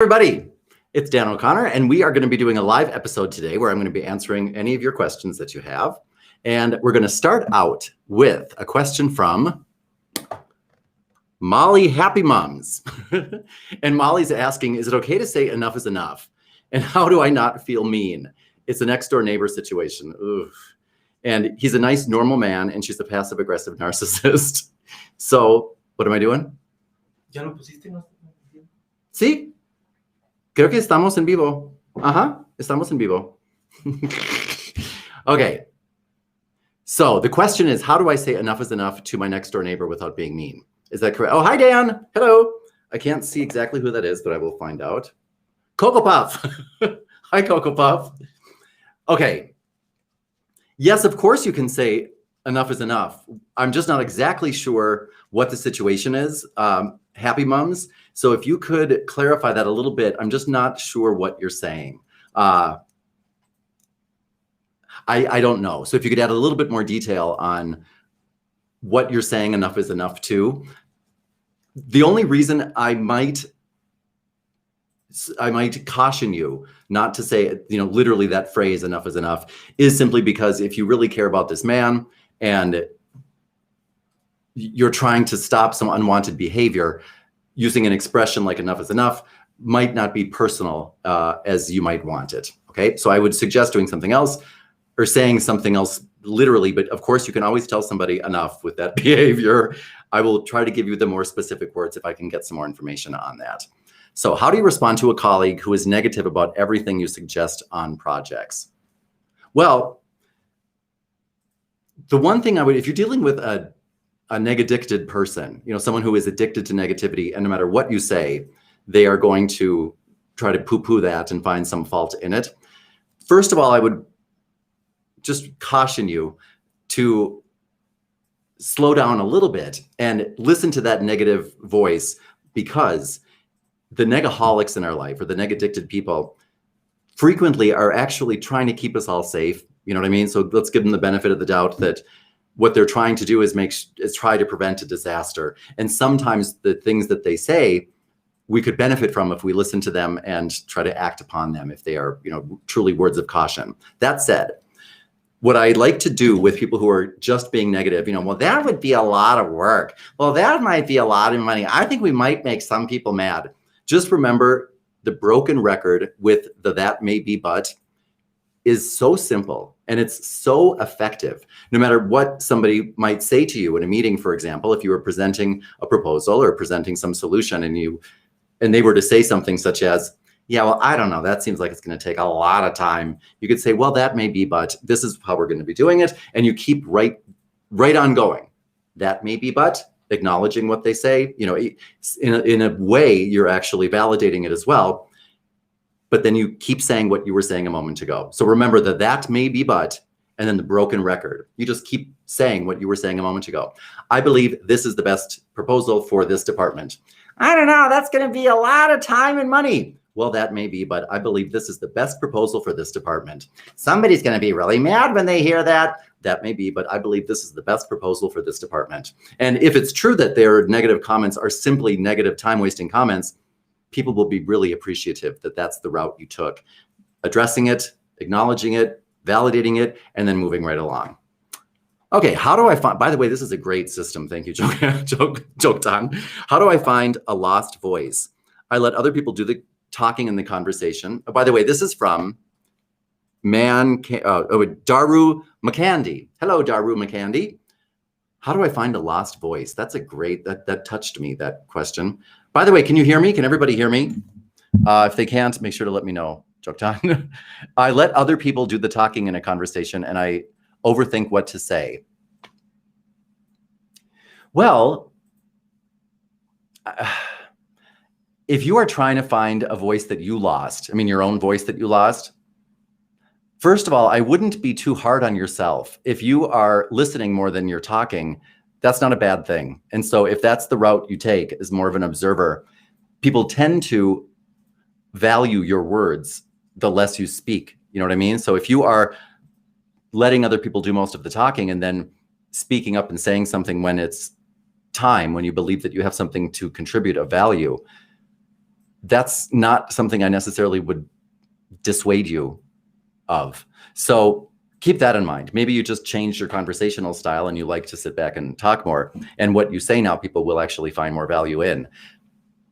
Everybody, it's Dan O'Connor, and we are going to be doing a live episode today where I'm going to be answering any of your questions that you have. And we're going to start out with a question from Molly Happy Mums. And Molly's asking, is it okay to say enough is enough? And how do I not feel mean? It's a next door neighbor situation. Oof. And he's a nice, normal man, and she's a passive-aggressive narcissist. So, what am I doing? ¿Ya lo pusiste? No. ¿Sí? Creo que estamos en vivo. Ajá, estamos en vivo. Okay. So the question is, how do I say enough is enough to my next door neighbor without being mean? Is that correct? Oh, hi, Dan. Hello. I can't see exactly who that is, but I will find out. Cocoa Puff. Hi, Cocoa Puff. Okay. Yes, of course you can say enough is enough. I'm just not exactly sure what the situation is. Happy Mums. So if you could clarify that a little bit, I'm just not sure what you're saying. I don't know. So if you could add a little bit more detail on what you're saying enough is enough to. The only reason I might caution you not to say, literally that phrase enough is enough is simply because if you really care about this man and you're trying to stop some unwanted behavior, using an expression like enough is enough might not be personal as you might want it, okay? So I would suggest doing something else or saying something else literally, but of course you can always tell somebody enough with that behavior. I will try to give you the more specific words if I can get some more information on that. So how do you respond to a colleague who is negative about everything you suggest on projects? Well, the one thing if you're dealing with a neg-addicted person, someone who is addicted to negativity, and no matter what you say, they are going to try to poo-poo that and find some fault in it. First of all, I would just caution you to slow down a little bit and listen to that negative voice, because the negaholics in our life, or the neg-addicted people, frequently are actually trying to keep us all safe. You know what I mean? So let's give them the benefit of the doubt that what they're trying to do is try to prevent a disaster. And sometimes the things that they say, we could benefit from if we listen to them and try to act upon them if they are, truly words of caution. That said, what I like to do with people who are just being negative, well, that would be a lot of work. Well, that might be a lot of money. I think we might make some people mad. Just remember the broken record with the that may be but is so simple and it's so effective. No matter what somebody might say to you in a meeting, for example, if you were presenting a proposal or presenting some solution and they were to say something such as, yeah, well, I don't know, that seems like it's going to take a lot of time. You could say, well, that may be, but this is how we're going to be doing it. And you keep right on going. That may be, but acknowledging what they say, in a way, you're actually validating it as well. But then you keep saying what you were saying a moment ago. So remember that may be but, and then the broken record. You just keep saying what you were saying a moment ago. I believe this is the best proposal for this department. I don't know, that's going to be a lot of time and money. Well, that may be, but I believe this is the best proposal for this department. Somebody's going to be really mad when they hear that. That may be, but I believe this is the best proposal for this department. And if it's true that their negative comments are simply negative time-wasting comments, people will be really appreciative that that's the route you took. Addressing it, acknowledging it, validating it, and then moving right along. Okay, how do I find, by the way, this is a great system. Thank you, Joke Don. How do I find a lost voice? I let other people do the talking and the conversation. Oh, by the way, this is from Daru McCandy. Hello, Daru McCandy. How do I find a lost voice? That's a great, that touched me, that question. By the way, can you hear me? Can everybody hear me? If they can't, make sure to let me know. Joke time. I let other people do the talking in a conversation and I overthink what to say. Well, if you are trying to find a voice that you lost, your own voice that you lost, first of all, I wouldn't be too hard on yourself. If you are listening more than you're talking, that's not a bad thing. And so if that's the route you take as more of an observer, people tend to value your words the less you speak. You know what I mean? So if you are letting other people do most of the talking and then speaking up and saying something when it's time, when you believe that you have something to contribute of value, that's not something I necessarily would dissuade you of. So keep that in mind. Maybe you just changed your conversational style and you like to sit back and talk more. And what you say now, people will actually find more value in.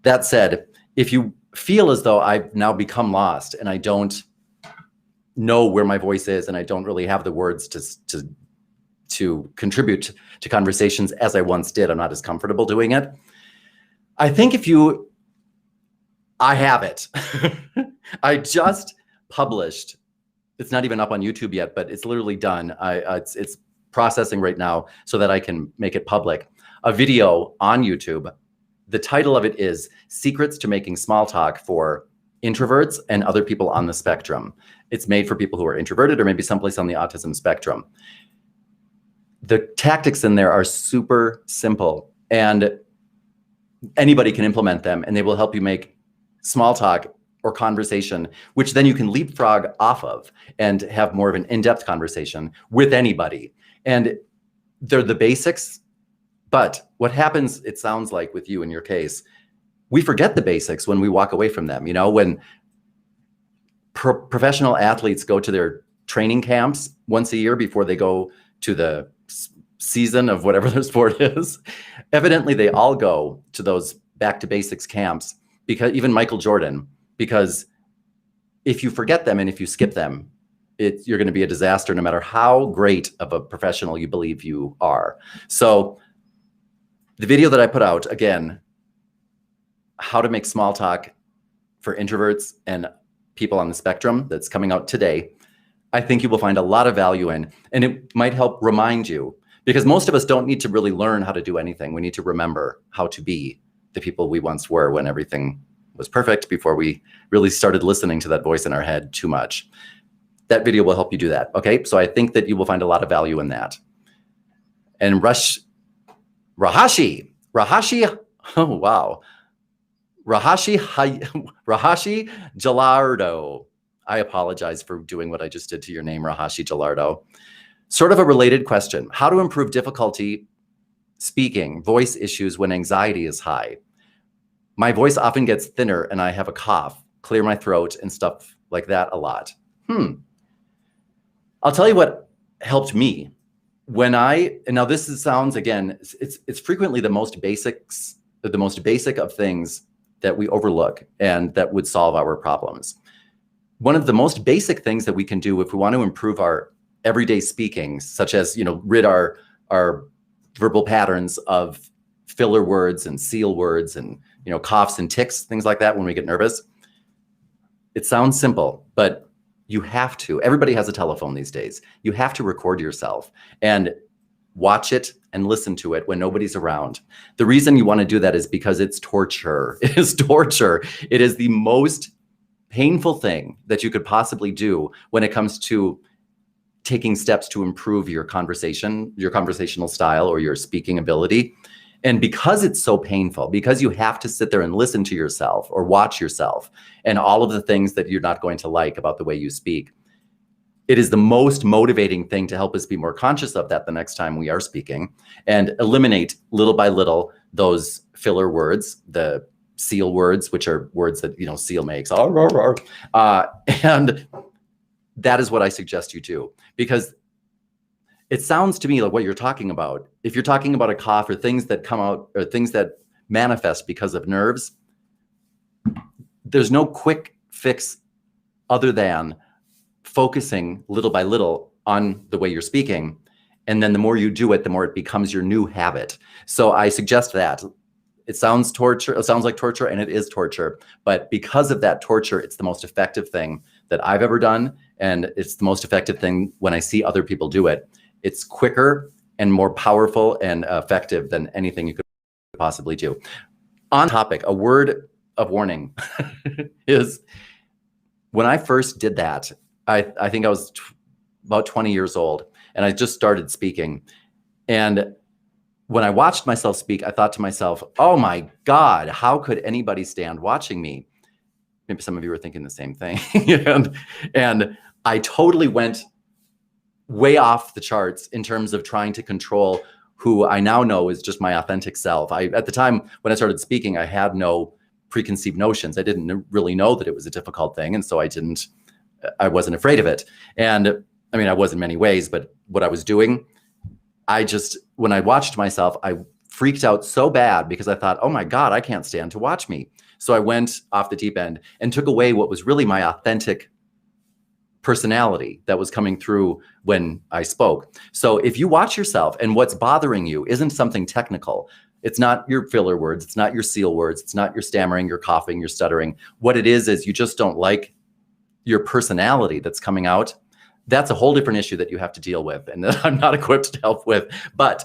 That said, if you feel as though I've now become lost and I don't know where my voice is and I don't really have the words to contribute to conversations as I once did, I'm not as comfortable doing it. I think I have it. I just published, it's not even up on YouTube yet, but it's literally done. It's processing right now so that I can make it public. A video on YouTube. The title of it is Secrets to Making Small Talk for Introverts and Other People on the Spectrum. It's made for people who are introverted or maybe someplace on the autism spectrum. The tactics in there are super simple and anybody can implement them, and they will help you make small talk or conversation, which then you can leapfrog off of and have more of an in-depth conversation with anybody. And they're the basics, but what happens, it sounds like with you in your case, we forget the basics when we walk away from them. You know, when professional athletes go to their training camps once a year before they go to the season of whatever their sport is, evidently they all go to those back to basics camps, because even Michael Jordan, because if you forget them and if you skip them, you're going to be a disaster no matter how great of a professional you believe you are. So the video that I put out, again, how to make small talk for introverts and people on the spectrum, that's coming out today, I think you will find a lot of value in, and it might help remind you, because most of us don't need to really learn how to do anything. We need to remember how to be the people we once were when everything was perfect, before we really started listening to that voice in our head too much. That video will help you do that. Okay, so I think that you will find a lot of value in that. And Rahashi, oh wow. Rahashi Gilardo. I apologize for doing what I just did to your name, Rahashi Gilardo. Sort of a related question. How to improve difficulty speaking, voice issues when anxiety is high. My voice often gets thinner and I have a cough, clear my throat and stuff like that a lot. I'll tell you what helped me. When and now this sounds, again, it's frequently the most basic of things that we overlook and that would solve our problems. One of the most basic things that we can do if we want to improve our everyday speaking, such as, rid our verbal patterns of filler words and seal words and, coughs and tics, things like that when we get nervous. It sounds simple, but you have to. Everybody has a telephone these days. You have to record yourself and watch it and listen to it when nobody's around. The reason you want to do that is because it's torture. It is torture. It is the most painful thing that you could possibly do when it comes to taking steps to improve your conversational style or your speaking ability. And because it's so painful, because you have to sit there and listen to yourself or watch yourself and all of the things that you're not going to like about the way you speak, it is the most motivating thing to help us be more conscious of that the next time we are speaking and eliminate little by little those filler words, the seal words, which are words that, seal makes. And that is what I suggest you do, because it sounds to me like what you're talking about. If you're talking about a cough or things that come out or things that manifest because of nerves, there's no quick fix other than focusing little by little on the way you're speaking. And then the more you do it, the more it becomes your new habit. So I suggest that. It sounds like torture, and it is torture. But because of that torture, it's the most effective thing that I've ever done. And it's the most effective thing when I see other people do it. It's quicker and more powerful and effective than anything you could possibly do. On topic, a word of warning is when I first did that, I think I was about 20 years old and I just started speaking. And when I watched myself speak, I thought to myself, oh my God, how could anybody stand watching me? Maybe some of you were thinking the same thing. and I totally went way off the charts in terms of trying to control who I now know is just my authentic self. At the time when I started speaking, I had no preconceived notions. I didn't really know that it was a difficult thing. And so I wasn't afraid of it. And I mean, I was in many ways, but what I was doing, when I watched myself, I freaked out so bad because I thought, oh my God, I can't stand to watch me. So I went off the deep end and took away what was really my authentic personality that was coming through when I spoke. So if you watch yourself and what's bothering you isn't something technical, it's not your filler words, it's not your seal words, it's not your stammering, your coughing, your stuttering. What it is you just don't like your personality that's coming out. That's a whole different issue that you have to deal with and that I'm not equipped to help with. But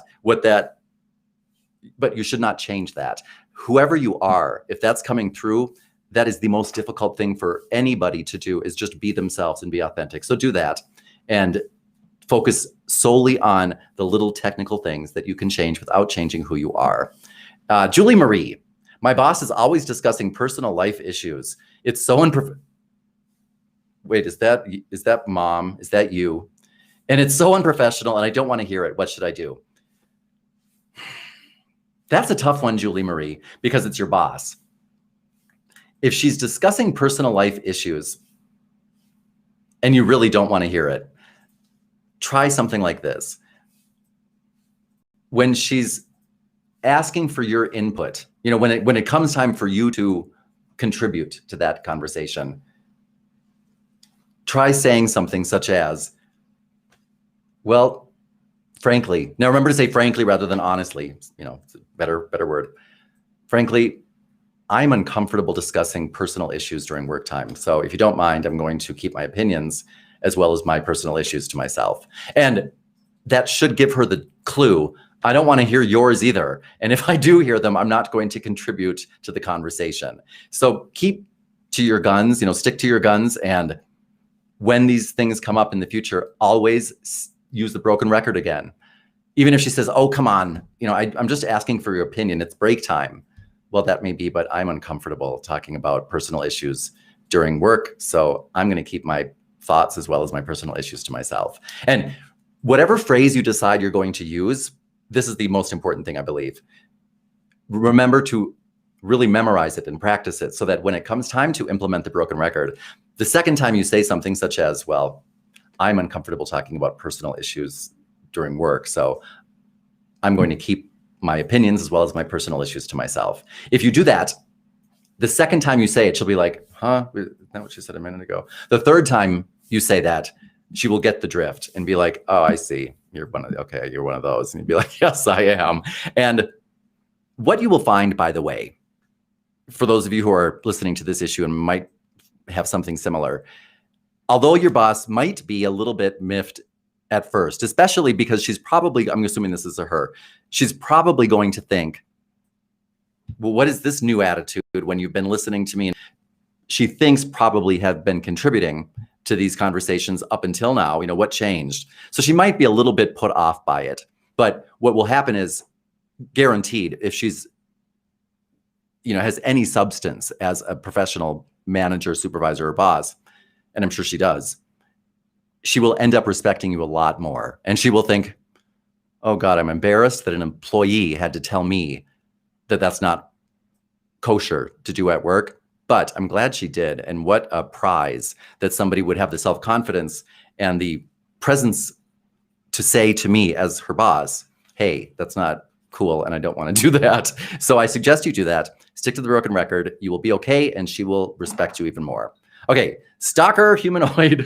you should not change that. Whoever you are, if that's coming through, that is the most difficult thing for anybody to do, is just be themselves and be authentic. So do that and focus solely on the little technical things that you can change without changing who you are. Julie Marie, my boss is always discussing personal life issues. It's so unprofessional. Wait, is that mom? Is that you? And it's so unprofessional and I don't want to hear it. What should I do? That's a tough one, Julie Marie, because it's your boss. If she's discussing personal life issues and you really don't want to hear it, try something like this. When she's asking for your input, when it comes time for you to contribute to that conversation, try saying something such as, well, frankly, now remember to say frankly rather than honestly, it's a better word. Frankly, I'm uncomfortable discussing personal issues during work time. So if you don't mind, I'm going to keep my opinions as well as my personal issues to myself. And that should give her the clue, I don't want to hear yours either. And if I do hear them, I'm not going to contribute to the conversation. So keep to your guns, stick to your guns. And when these things come up in the future, always use the broken record again. Even if she says, oh, come on, I'm just asking for your opinion. It's break time. Well, that may be, but I'm uncomfortable talking about personal issues during work. So I'm going to keep my thoughts as well as my personal issues to myself. And whatever phrase you decide you're going to use, this is the most important thing, I believe. Remember to really memorize it and practice it so that when it comes time to implement the broken record, the second time you say something such as, well, I'm uncomfortable talking about personal issues during work, so I'm going to keep my opinions as well as my personal issues to myself. If you do that, the second time you say it, she'll be like, huh? Isn't that what she said a minute ago? The third time you say that, she will get the drift and be like, oh, I see. You're one of those. And you'd be like, yes, I am. And what you will find, by the way, for those of you who are listening to this issue and might have something similar, although your boss might be a little bit miffed at first, especially because she's probably, I'm assuming this is a her, she's probably going to think, well, what is this new attitude when you've been listening to me? And she thinks probably have been contributing to these conversations up until now, what changed? So she might be a little bit put off by it. But what will happen is, guaranteed, if she's, has any substance as a professional manager, supervisor, or boss, and I'm sure she does, she will end up respecting you a lot more. And she will think, oh God, I'm embarrassed that an employee had to tell me that that's not kosher to do at work, but I'm glad she did. And what a prize that somebody would have the self-confidence and the presence to say to me as her boss, hey, that's not cool and I don't want to do that. So I suggest you do that. Stick to the broken record. You will be okay and she will respect you even more. Okay, stalker humanoid.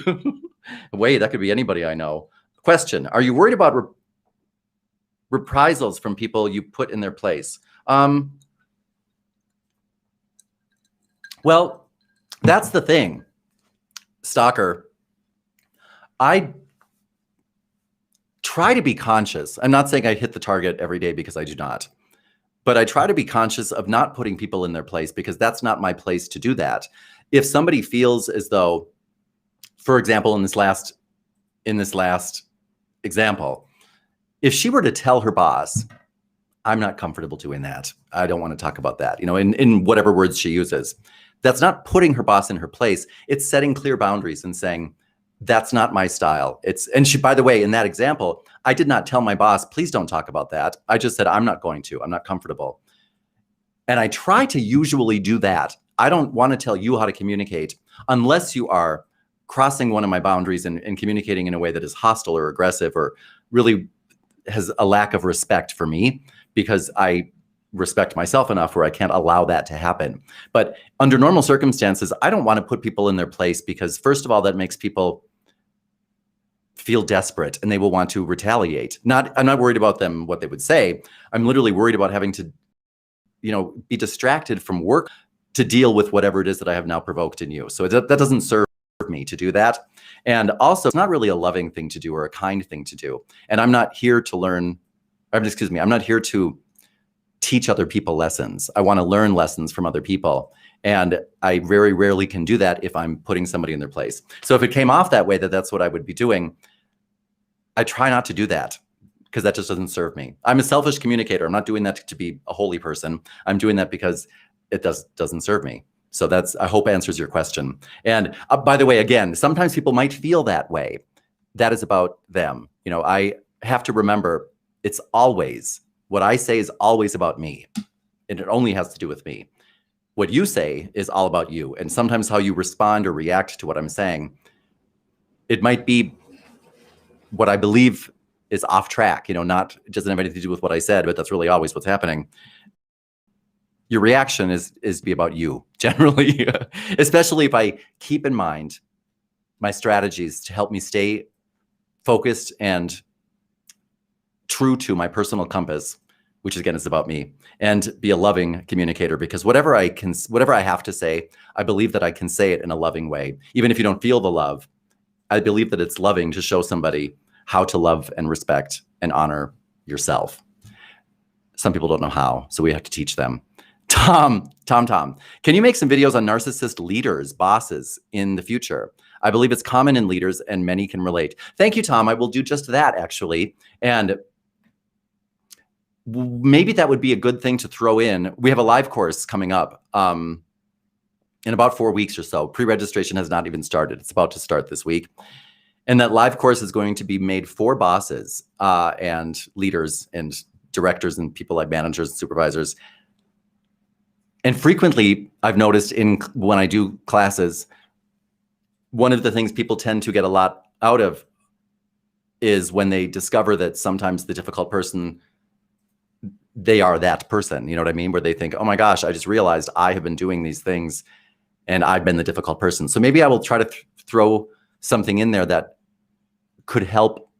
Wait, that could be anybody I know. Question, are you worried about reprisals from people you put in their place? Well, that's the thing, stalker. I try to be conscious. I'm not saying I hit the target every day because I do not, but I try to be conscious of not putting people in their place because that's not my place to do that. If somebody feels as though, for example, in this last example, if she were to tell her boss, I'm not comfortable doing that, I don't want to talk about that, in whatever words she uses, that's not putting her boss in her place. It's setting clear boundaries and saying, that's not my style. And she, by the way, in that example, I did not tell my boss, please don't talk about that. I just said, I'm not going to, I'm not comfortable. And I try to usually do that. I don't want to tell you how to communicate unless you are crossing one of my boundaries and communicating in a way that is hostile or aggressive or really has a lack of respect for me, because I respect myself enough where I can't allow that to happen. But under normal circumstances, I don't want to put people in their place, because first of all, that makes people feel desperate and they will want to retaliate. I'm not worried about them, what they would say. I'm literally worried about having to, be distracted from work to deal with whatever it is that I have now provoked in you. So that doesn't serve me to do that. And also, it's not really a loving thing to do or a kind thing to do. And I'm not here to I'm not here to teach other people lessons. I want to learn lessons from other people. And I very rarely can do that if I'm putting somebody in their place. So if it came off that way, that's what I would be doing, I try not to do that, because that just doesn't serve me. I'm a selfish communicator. I'm not doing that to be a holy person. I'm doing that because it doesn't serve me. So I hope answers your question. And by the way, again, sometimes people might feel that way. That is about them. I have to remember, it's always, what I say is always about me. And it only has to do with me. What you say is all about you. And sometimes how you respond or react to what I'm saying, it might be what I believe is off track, it doesn't have anything to do with what I said, but that's really always what's happening. Your reaction is to be about you, generally, especially if I keep in mind my strategies to help me stay focused and true to my personal compass, which again is about me, and be a loving communicator, because whatever I have to say, I believe that I can say it in a loving way. Even if you don't feel the love, I believe that it's loving to show somebody how to love and respect and honor yourself. Some people don't know how, so we have to teach them. Tom, can you make some videos on narcissist leaders, bosses in the future? I believe it's common in leaders and many can relate. Thank you, Tom. I will do just that, actually. And maybe that would be a good thing to throw in. We have a live course coming up in about 4 weeks or so. Pre-registration has not even started. It's about to start this week. And that live course is going to be made for bosses and leaders and directors and people like managers and supervisors. And frequently, I've noticed when I do classes, one of the things people tend to get a lot out of is when they discover that sometimes the difficult person, they are that person, you know what I mean? Where they think, oh my gosh, I just realized I have been doing these things and I've been the difficult person. So maybe I will try to throw something in there that could help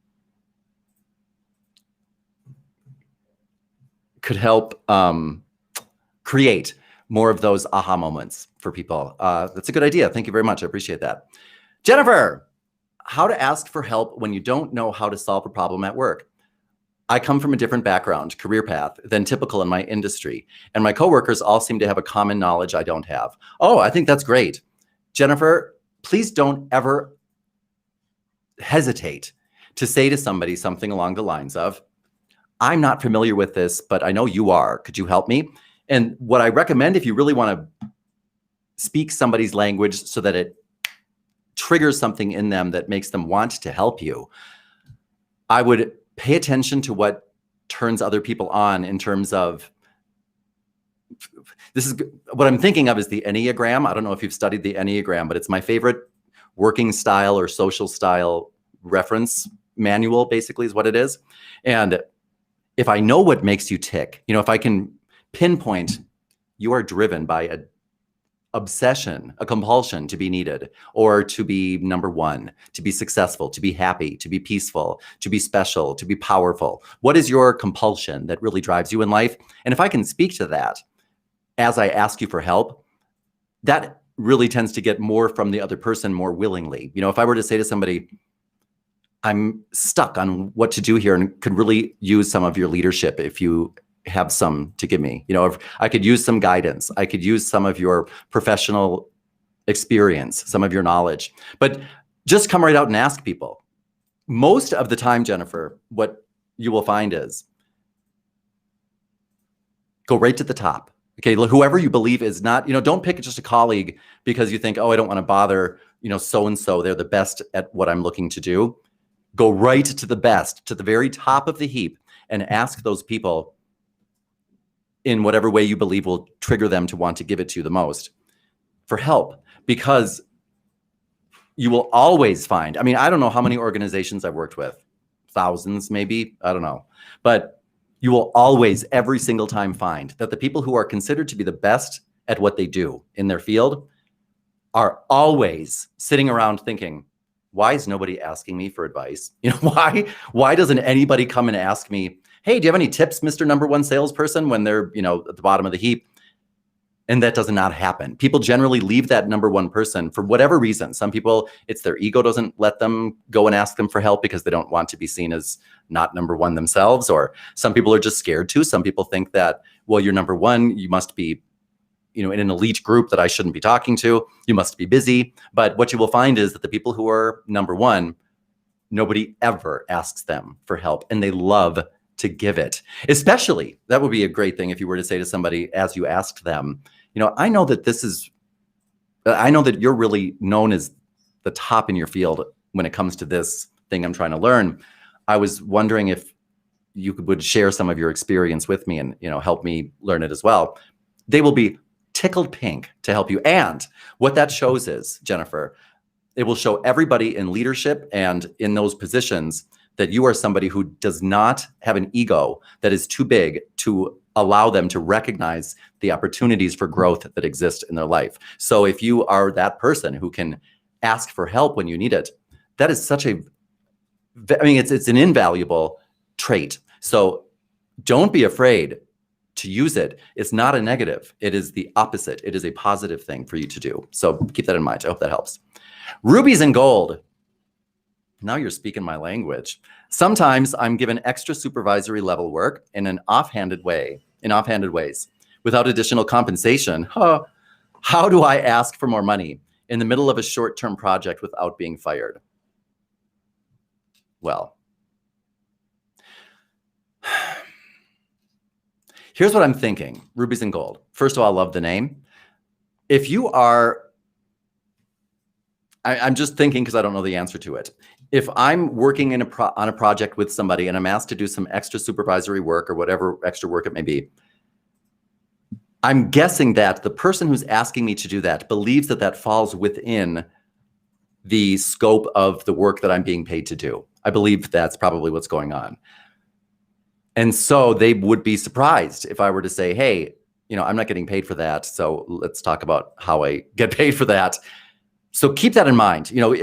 create more of those aha moments for people. That's a good idea. Thank you very much. I appreciate that. Jennifer, how to ask for help when you don't know how to solve a problem at work. I come from a different background, career path, than typical in my industry. And my coworkers all seem to have a common knowledge I don't have. Oh, I think that's great. Jennifer, please don't ever hesitate to say to somebody something along the lines of, I'm not familiar with this, but I know you are. Could you help me? And what I recommend, if you really want to speak somebody's language so that it triggers something in them that makes them want to help you, I would pay attention to what turns other people on in terms of, this is what I'm thinking of is the Enneagram. I don't know if you've studied the Enneagram, but it's my favorite working style or social style reference manual, basically, is what it is. And if I know what makes you tick, if I can pinpoint you are driven by an obsession, a compulsion to be needed, or to be number one, to be successful, to be happy, to be peaceful, to be special, to be powerful. What is your compulsion that really drives you in life? And if I can speak to that as I ask you for help, that really tends to get more from the other person more willingly. If I were to say to somebody, I'm stuck on what to do here and could really use some of your leadership if you have some to give me. If I could use some guidance, I could use some of your professional experience, some of your knowledge, but just come right out and ask people. Most of the time, Jennifer, what you will find is go right to the top. Okay, whoever you believe is not, don't pick just a colleague because you think, oh, I don't want to bother, so-and-so, they're the best at what I'm looking to do. Go right to the best, to the very top of the heap, and ask those people, in whatever way you believe will trigger them to want to give it to you the most for help, because you will always find, I mean, I don't know how many organizations I've worked with, thousands maybe, I don't know, but you will always every single time find that the people who are considered to be the best at what they do in their field are always sitting around thinking, why is nobody asking me for advice? You know, why doesn't anybody come and ask me, hey, do you have any tips, Mr. Number One salesperson, when they're, you know, at the bottom of the heap? And that does not happen. People generally leave that number one person for whatever reason. Some people, it's their ego doesn't let them go and ask them for help because they don't want to be seen as not number one themselves. Or some people are just scared to. Some people think that, well, you're number one, you must be, you know, in an elite group that I shouldn't be talking to. You must be busy. But what you will find is that the people who are number one, nobody ever asks them for help, and they love to give it. Especially, that would be a great thing if you were to say to somebody as you asked them, you know, I know that you're really known as the top in your field when it comes to this thing I'm trying to learn. I was wondering if you would share some of your experience with me and, you know, help me learn it as well. They will be tickled pink to help you. And what that shows is, Jennifer, it will show everybody in leadership and in those positions that you are somebody who does not have an ego that is too big to allow them to recognize the opportunities for growth that exist in their life. So if you are that person who can ask for help when you need it, that is such a, I mean, it's an invaluable trait. So don't be afraid to use it. It's not a negative. It is the opposite. It is a positive thing for you to do. So keep that in mind. I hope that helps. Rubies and gold. Now you're speaking my language. Sometimes I'm given extra supervisory level work in an offhanded ways, without additional compensation. How do I ask for more money in the middle of a short-term project without being fired? Well, here's what I'm thinking. Rubies and gold. First of all, I love the name. If you are, I'm just thinking because I don't know the answer to it. If I'm working on a project with somebody and I'm asked to do some extra supervisory work or whatever extra work it may be, I'm guessing that the person who's asking me to do that believes that that falls within the scope of the work that I'm being paid to do. I believe that's probably what's going on. And so they would be surprised if I were to say, hey, you know, I'm not getting paid for that. So let's talk about how I get paid for that. So keep that in mind. You know,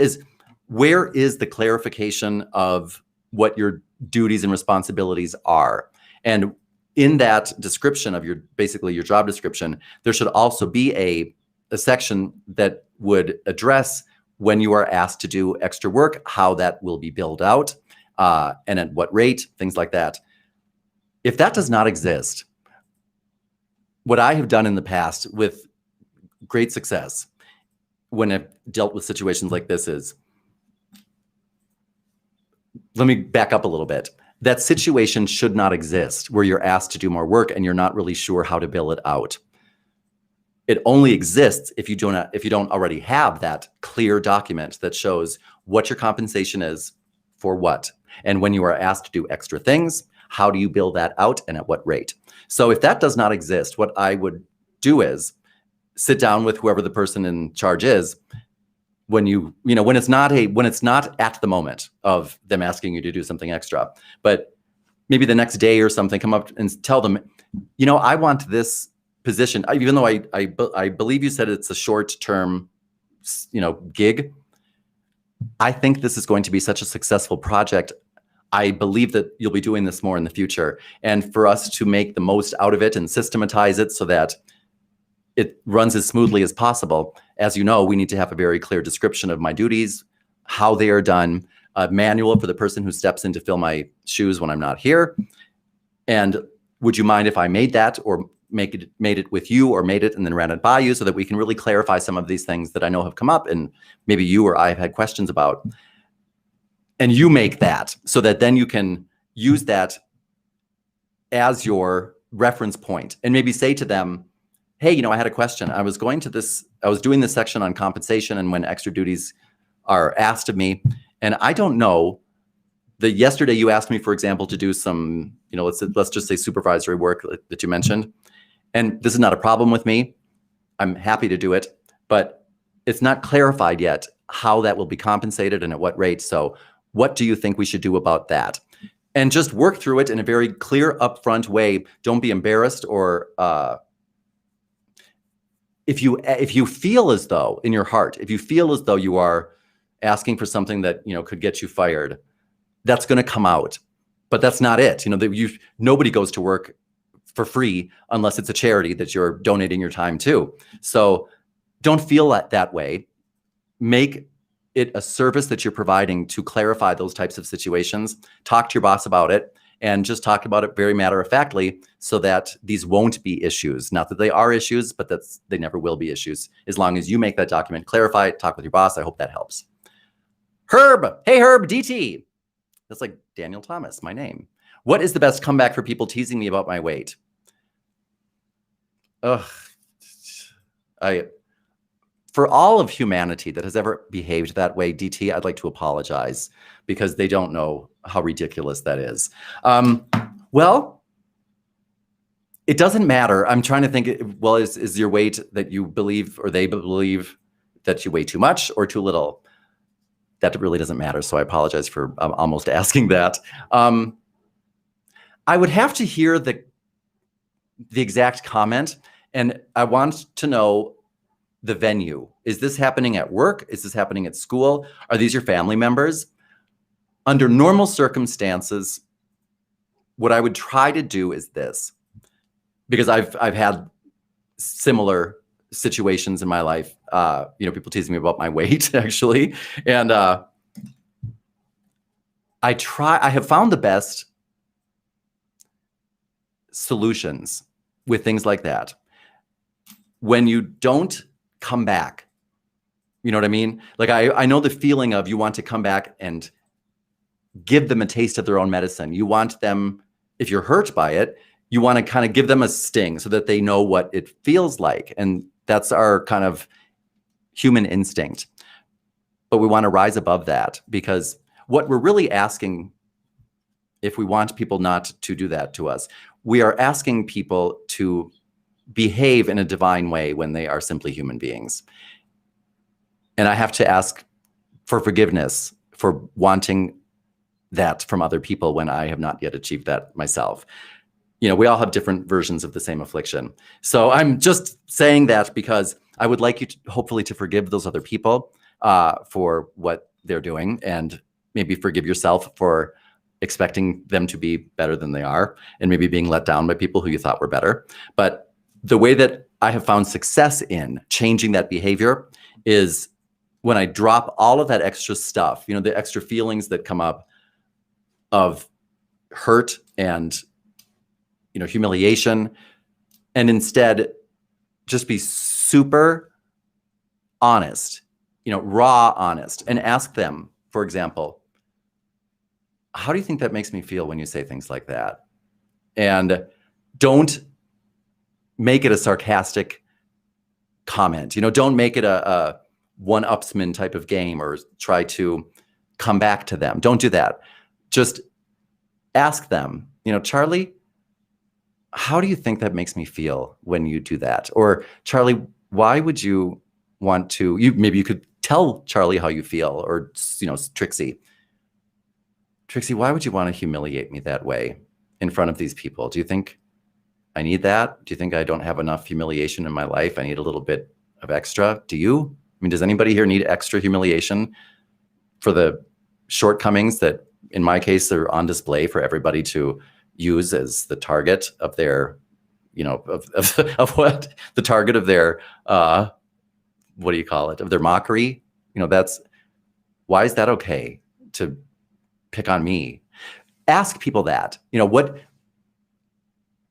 where is the clarification of what your duties and responsibilities are? And in that description of basically your job description, there should also be a section that would address when you are asked to do extra work, how that will be billed out, and at what rate, things like that. If that does not exist, what I have done in the past with great success when I've dealt with situations like this is, let me back up a little bit. That situation should not exist where you're asked to do more work and you're not really sure how to bill it out. It only exists if you don't already have that clear document that shows what your compensation is for what. And when you are asked to do extra things, how do you bill that out and at what rate? So if that does not exist, what I would do is sit down with whoever the person in charge is when when it's not at the moment of them asking you to do something extra, but maybe the next day or something, come up and tell them, you know, I want this position, even though I believe you said it's a short-term, gig. I think this is going to be such a successful project. I believe that you'll be doing this more in the future. And for us to make the most out of it and systematize it so that it runs as smoothly as possible, as you know, we need to have a very clear description of my duties, how they are done, a manual for the person who steps in to fill my shoes when I'm not here. And would you mind if I made that or made it with you or made it and then ran it by you so that we can really clarify some of these things that I know have come up and maybe you or I have had questions about. And you make that so that then you can use that as your reference point and maybe say to them, hey, I had a question. I was doing this section on compensation and when extra duties are asked of me, and I don't know yesterday you asked me, for example, to do some, let's just say supervisory work that you mentioned. And this is not a problem with me. I'm happy to do it, but it's not clarified yet how that will be compensated and at what rate. So what do you think we should do about that? And just work through it in a very clear, upfront way. Don't be embarrassed, or if you feel as though in your heart, if you feel as though you are asking for something that could get you fired, that's going to come out. But that's not it. Nobody goes to work for free unless it's a charity that you're donating your time to. So don't feel that way. Make it a service that you're providing to clarify those types of situations. Talk to your boss about it, and just talk about it very matter-of-factly, so that these won't be issues. Not that they are issues, but they never will be issues. As long as you make that document, clarify it, talk with your boss. I hope that helps. Herb. Hey, Herb, DT. That's like Daniel Thomas, my name. What is the best comeback for people teasing me about my weight? Ugh. For all of humanity that has ever behaved that way, DT, I'd like to apologize, because they don't know how ridiculous that is. Well, it doesn't matter. I'm trying to think, well, is your weight that you believe, or they believe that you weigh too much or too little? That really doesn't matter. So I apologize for almost asking that. I would have to hear the exact comment, and I want to know the venue. Is this happening at work? Is this happening at school? Are these your family members? Under normal circumstances, what I would try to do is this, because I've had similar situations in my life. People teasing me about my weight, actually, and I have found the best solutions with things like that when you don't come back. You know what I mean? Like I know the feeling of, you want to come back and give them a taste of their own medicine. You want them, if you're hurt by it, you want to kind of give them a sting so that they know what it feels like. And that's our kind of human instinct. But we want to rise above that, because what we're really asking, if we want people not to do that to us, we are asking people to behave in a divine way when they are simply human beings. And I have to ask for forgiveness for wanting that from other people when I have not yet achieved that myself. We all have different versions of the same affliction. So I'm just saying that because I would like you to, hopefully, to forgive those other people for what they're doing, and maybe forgive yourself for expecting them to be better than they are, and maybe being let down by people who you thought were better. But the way that I have found success in changing that behavior is when I drop all of that extra stuff, the extra feelings that come up of hurt and, humiliation, and instead just be super honest, raw honest, and ask them, for example, how do you think that makes me feel when you say things like that? And don't make it a sarcastic comment. Don't make it a one-upsman type of game, or try to come back to them. Don't do that. Just ask them, Charlie, how do you think that makes me feel when you do that? Or Charlie, why would you want to, maybe you could tell Charlie how you feel, or, Trixie, why would you want to humiliate me that way in front of these people? Do you think I need that? Do you think I don't have enough humiliation in my life? I need a little bit of extra. Do you? Does anybody here need extra humiliation for the shortcomings that, in my case, are on display for everybody to use as the target of their, of what the target of their, what do you call it? Of their mockery? Why is that okay to pick on me? Ask people that, what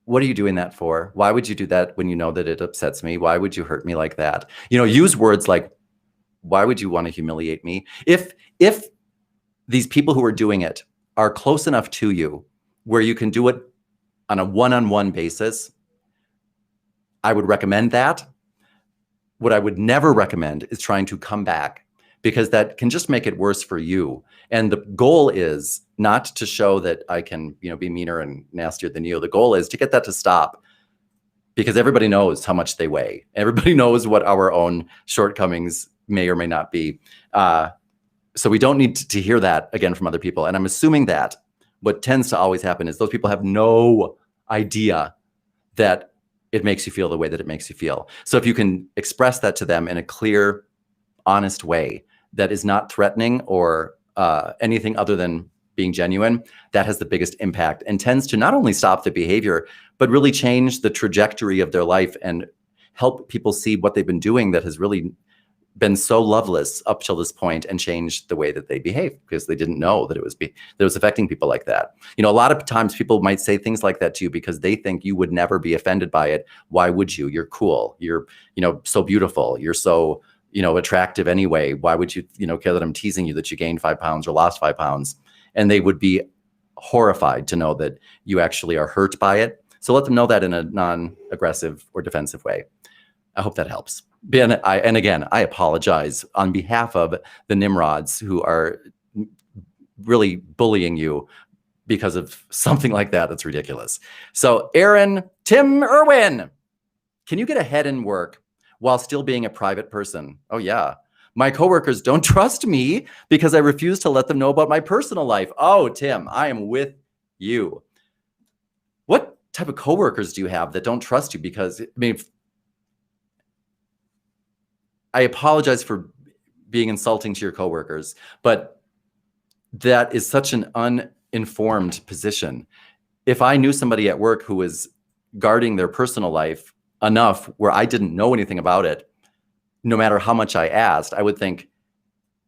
are you doing that for? Why would you do that when you know that it upsets me? Why would you hurt me like that? Use words like, why would you want to humiliate me? If these people who are doing it are close enough to you where you can do it on a one-on-one basis, I would recommend that. What I would never recommend is trying to come back, because that can just make it worse for you. And the goal is not to show that I can, be meaner and nastier than you. The goal is to get that to stop, because everybody knows how much they weigh. Everybody knows what our own shortcomings may or may not be. So we don't need to hear that again from other people. And I'm assuming that what tends to always happen is those people have no idea that it makes you feel the way that it makes you feel. So if you can express that to them in a clear, honest way that is not threatening or anything other than being genuine, that has the biggest impact and tends to not only stop the behavior, but really change the trajectory of their life and help people see what they've been doing that has really been so loveless up till this point, and change the way that they behave, because they didn't know that it was affecting people like that. A lot of times people might say things like that to you because they think you would never be offended by it. Why would you? You're cool. You're, so beautiful. You're so, attractive anyway. Why would you, care that I'm teasing you that you gained 5 pounds or lost 5 pounds? And they would be horrified to know that you actually are hurt by it. So let them know that in a non-aggressive or defensive way. I hope that helps. And again, I apologize on behalf of the Nimrods who are really bullying you because of something like that. That's ridiculous. So Aaron, Tim Irwin, can you get ahead in work while still being a private person? Oh yeah. My coworkers don't trust me because I refuse to let them know about my personal life. Oh, Tim, I am with you. What type of coworkers do you have that don't trust you? Because, I apologize for being insulting to your coworkers, but that is such an uninformed position. If I knew somebody at work who was guarding their personal life enough where I didn't know anything about it, no matter how much I asked, I would think,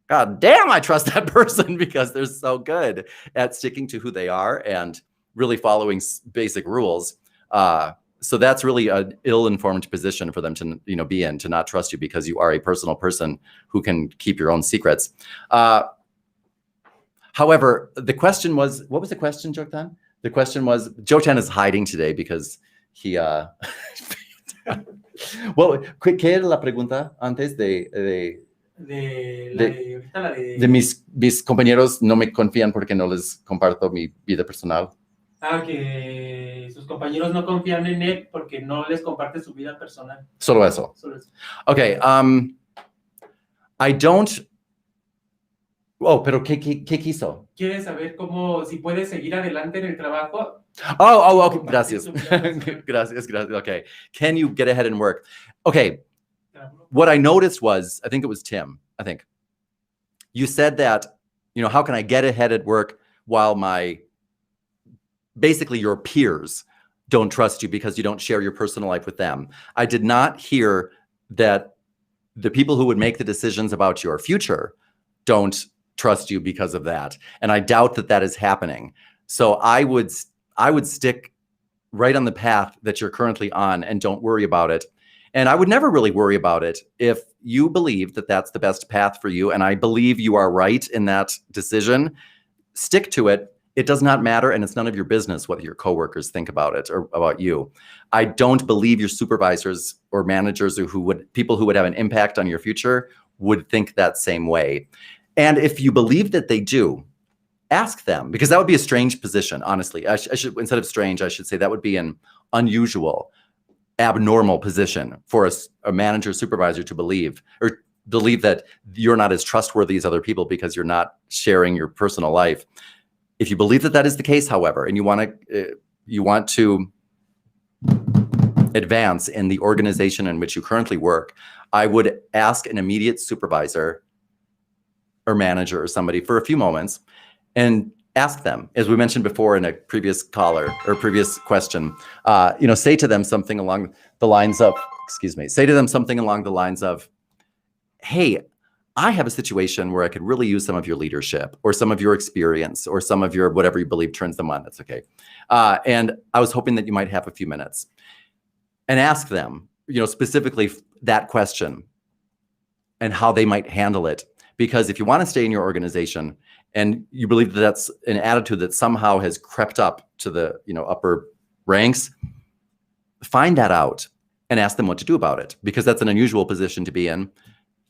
God damn, I trust that person because they're so good at sticking to who they are and really following basic rules. So that's really an ill-informed position for them to, be in, to not trust you because you are a personal person who can keep your own secrets. However, the question was, what was the question, Joktan? The question was, Joktan is hiding today because he, well, ¿qué era la pregunta antes de mis compañeros no me confían porque no les comparto mi vida personal? Que sus compañeros no confían en él porque no les comparte su vida personal. Solo eso. Okay. I don't. Oh, pero ¿qué quiso? Quiere saber si puede seguir adelante en el trabajo. Okay. Gracias. Gracias. Okay. Can you get ahead and work? Okay. What I noticed was, I think it was Tim. I think you said that, how can I get ahead at work while basically your peers don't trust you because you don't share your personal life with them. I did not hear that the people who would make the decisions about your future don't trust you because of that. And I doubt that that is happening. So I would stick right on the path that you're currently on and don't worry about it. And I would never really worry about it if you believe that that's the best path for you. And I believe you are right in that decision. Stick to it. It does not matter, and it's none of your business what your coworkers think about it or about you. I don't believe your supervisors or managers or people who would have an impact on your future would think that same way. And if you believe that they do, ask them, because that would be a strange position, honestly. I should, instead of strange, I should say that would be an unusual, abnormal position for a manager, supervisor to believe that you're not as trustworthy as other people because you're not sharing your personal life. If you believe that that is the case, however, and you want to advance in the organization in which you currently work, I would ask an immediate supervisor or manager or somebody for a few moments and ask them, as we mentioned before in a previous caller or previous question, say to them something along the lines of, hey, I have a situation where I could really use some of your leadership or some of your experience or some of your whatever you believe turns them on. That's okay. And I was hoping that you might have a few minutes and ask them, specifically that question and how they might handle it. Because if you want to stay in your organization and you believe that that's an attitude that somehow has crept up to the upper ranks, find that out and ask them what to do about it, because that's an unusual position to be in.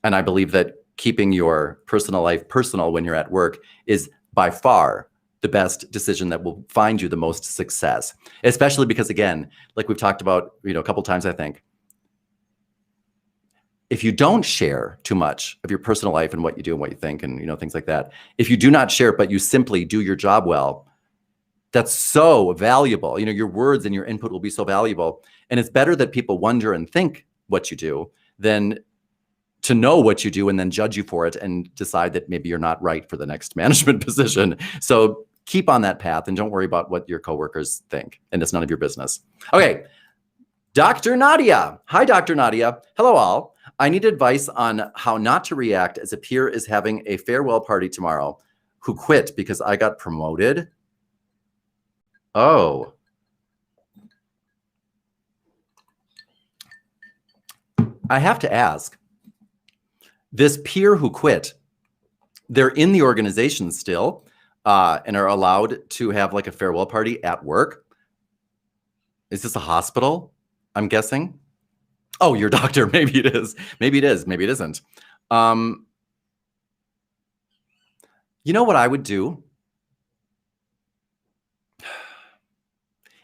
And I believe that keeping your personal life personal when you're at work is by far the best decision that will find you the most success, especially because, again, like we've talked about, a couple times, I think, if you don't share too much of your personal life and what you do and what you think and, things like that, if you do not share, but you simply do your job well, that's so valuable. Your words and your input will be so valuable. And it's better that people wonder and think what you do than to know what you do and then judge you for it and decide that maybe you're not right for the next management position. So keep on that path and don't worry about what your coworkers think. And it's none of your business. Okay. Dr. Nadia. Hi, Dr. Nadia. Hello, all. I need advice on how not to react as a peer is having a farewell party tomorrow who quit because I got promoted. Oh. I have to ask, this peer who quit, they're in the organization still and are allowed to have like a farewell party at work. Is this a hospital? I'm guessing. Oh, your doctor. Maybe it is. Maybe it is. Maybe it isn't. You know what I would do?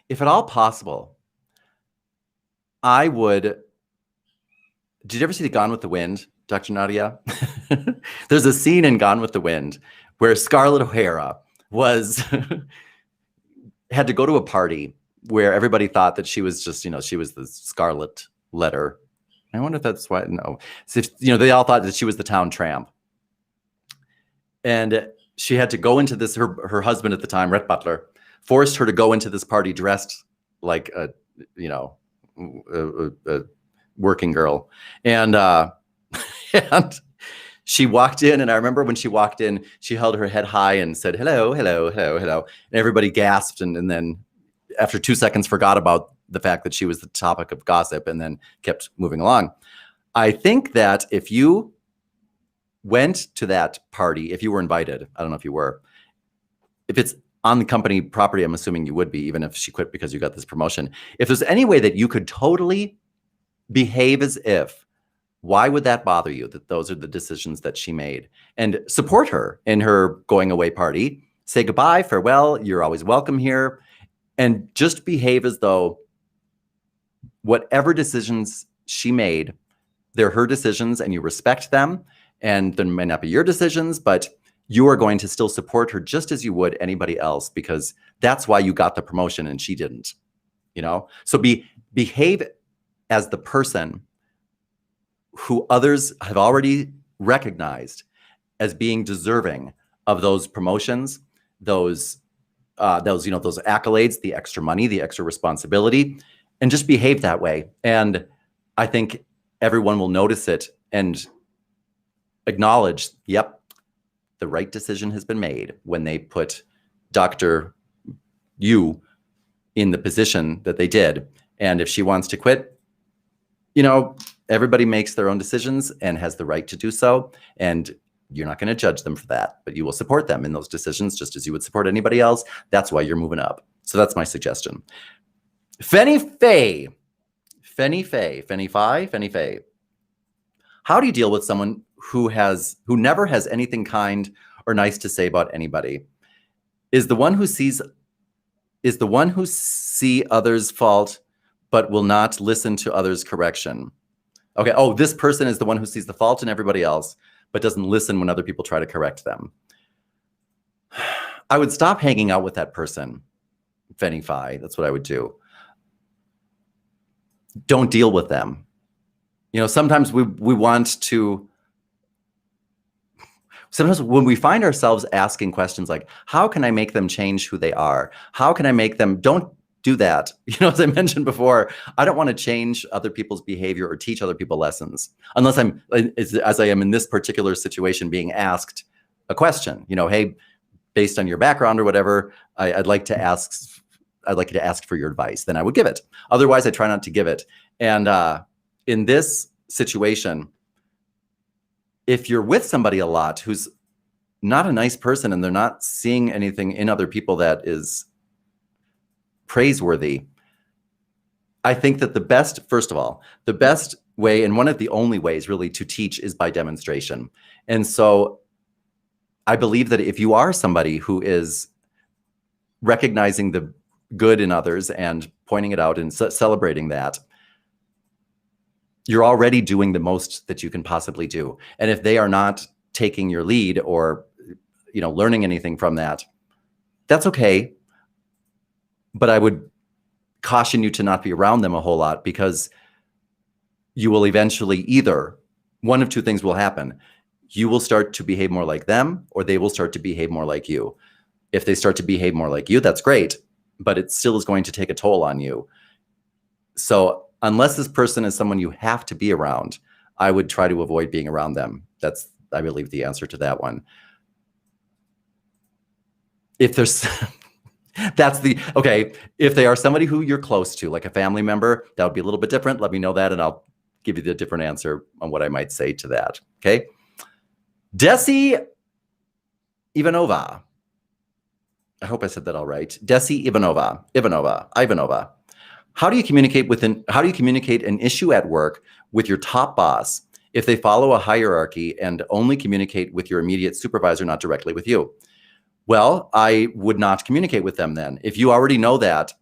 If at all possible, I would. Did you ever see the Gone with the Wind, Dr. Nadia? There's a scene in Gone with the Wind where Scarlett O'Hara had to go to a party where everybody thought that she was just, she was the Scarlet Letter. I wonder if that's why. No, so they all thought that she was the town tramp, and she had to go into this. Her husband at the time, Rhett Butler, forced her to go into this party dressed like a working girl, and and she walked in, and I remember when she walked in, she held her head high and said, "Hello, hello, hello, hello," and everybody gasped, and then after 2 seconds forgot about the fact that she was the topic of gossip and then kept moving along. I think that if you went to that party, if you were invited, I don't know if you were, if it's on the company property, I'm assuming you would be, even if she quit because you got this promotion. If there's any way that you could totally behave as if, why would that bother you? That those are the decisions that she made, and support her in her going away party. Say goodbye, farewell. You're always welcome here. And just behave as though whatever decisions she made, they're her decisions and you respect them. And they may not be your decisions, but you are going to still support her just as you would anybody else, because that's why you got the promotion and she didn't, So behave as the person who others have already recognized as being deserving of those promotions, those accolades, the extra money, the extra responsibility, and just behave that way. And I think everyone will notice it and acknowledge, yep, the right decision has been made when they put Dr. You in the position that they did. And if she wants to quit, everybody makes their own decisions and has the right to do so. And you're not going to judge them for that, but you will support them in those decisions just as you would support anybody else. That's why you're moving up. So that's my suggestion. Fenny Faye. How do you deal with someone who never has anything kind or nice to say about anybody? Is the one who see others' fault but will not listen to others' correction. Okay. Oh, this person is the one who sees the fault in everybody else but doesn't listen when other people try to correct them. I would stop hanging out with that person, Fenny Fi. That's what I would do. Don't deal with them. Sometimes we want to, sometimes when we find ourselves asking questions like, how can I make them change who they are? How can I make them, don't do that. As I mentioned before, I don't want to change other people's behavior or teach other people lessons unless I'm, as I am in this particular situation, being asked a question, hey, based on your background or whatever, I'd like to ask for your advice. Then I would give it. Otherwise, I try not to give it. And in this situation, if you're with somebody a lot who's not a nice person and they're not seeing anything in other people that is praiseworthy, I think that the best way, and one of the only ways really to teach, is by demonstration. And so I believe that if you are somebody who is recognizing the good in others and pointing it out and celebrating that, you're already doing the most that you can possibly do. And if they are not taking your lead or, learning anything from that, that's okay. But I would caution you to not be around them a whole lot, because you will eventually, either one of two things will happen. You will start to behave more like them, or they will start to behave more like you. If they start to behave more like you, that's great, but it still is going to take a toll on you. So unless this person is someone you have to be around, I would try to avoid being around them. That's, I believe, the answer to that one. If there's, if they are somebody who you're close to, like a family member, that would be a little bit different. Let me know that, and I'll give you the different answer on what I might say to that. Okay. Desi Ivanova. I hope I said that all right. Desi Ivanova. How do you communicate an issue at work with your top boss if they follow a hierarchy and only communicate with your immediate supervisor, not directly with you? Well, I would not communicate with them then. If you already know that,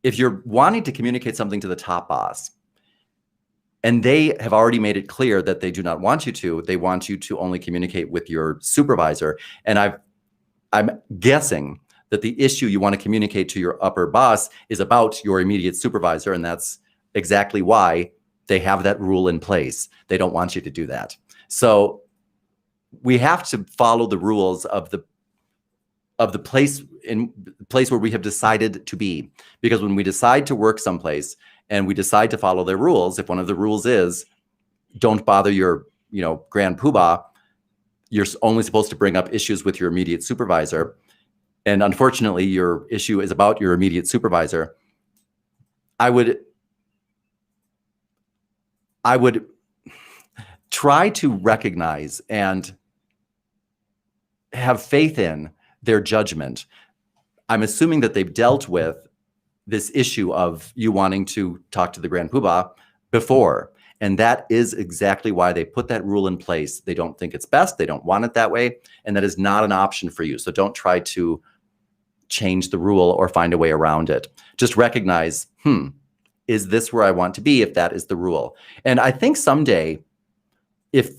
if you're wanting to communicate something to the top boss and they have already made it clear that they do not want you to, they want you to only communicate with your supervisor. And I'm guessing that the issue you want to communicate to your upper boss is about your immediate supervisor. And that's exactly why they have that rule in place. They don't want you to do that. So we have to follow the rules of the place where we have decided to be. Because when we decide to work someplace and we decide to follow their rules, if one of the rules is don't bother your, grand poobah, you're only supposed to bring up issues with your immediate supervisor. And unfortunately, your issue is about your immediate supervisor. I would try to recognize and have faith in their judgment. I'm assuming that they've dealt with this issue of you wanting to talk to the grand poobah before. And that is exactly why they put that rule in place. They don't think it's best. They don't want it that way. And that is not an option for you. So don't try to change the rule or find a way around it. Just recognize, is this where I want to be if that is the rule? And I think someday, if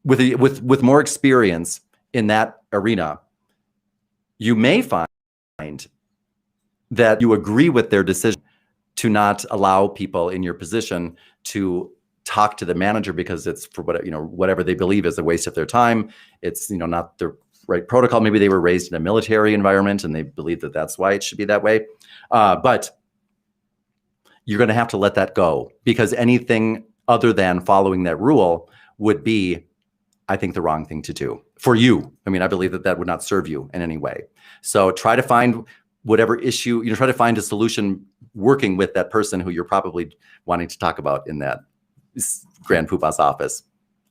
with more experience in that arena, you may find that you agree with their decision to not allow people in your position to talk to the manager because it's for whatever they believe is a waste of their time. It's not the right protocol. Maybe they were raised in a military environment and they believe that that's why it should be that way. But you're going to have to let that go, because anything other than following that rule would be, I think, the wrong thing to do for you. I mean, I believe that would not serve you in any way. So try to find whatever issue, try to find a solution working with that person who you're probably wanting to talk about in that grand poobah's office.